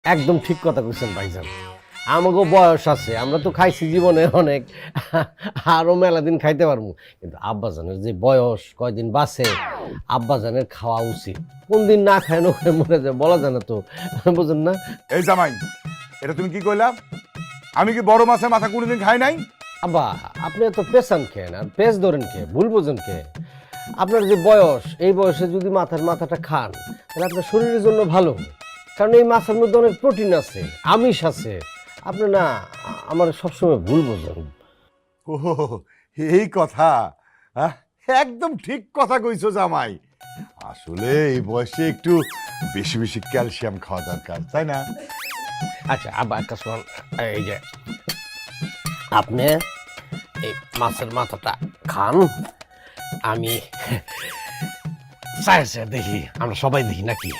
একদম ঠিক কথা কইছেন ভাইজান। আমাগো বয়স আছে, আমরা তো খাইছি জীবনে অনেক, আরো মেলা দিন খাইতে পারবো। কিন্তু আব্বাজানের যে বয়স, কয়দিন বাঁচে, আব্বাজানের খাওয়া উচিত। কোন দিন না খায় না খায় মরে যায় বলা যায় না তো, বুঝেন না? এই জামাই, এটা তুমি কি কইলা? আমি কি বড় মাছের মাথা কোনোদিন খাই নাই? আব্বা, আপনি এত পেছান খেন আর পেছ ধরেন কে, ভুল বোঝেন কে? আপনার যে বয়স, এই বয়সে যদি মাথাটা খান তাহলে আপনার শরীরের জন্য ভালো। কারণ এই মাছের মধ্যে অনেক প্রোটিন আছে, আমিষ আছে। আপনি না আমার সবসময় ভুল বোঝেন। ও, এই কথা। আহ, একদম ঠিক কথা কইছো জামাই। আসলে এই বয়সে একটু বেশি বেশি ক্যালসিয়াম খাওয়া দরকার, তাই না? আচ্ছা আব্বা, একটা শোন, এই যে আপনি এই মাছের মাথাটা খান, আমি চাই দেখি, আমরা সবাই দেখি নাকি।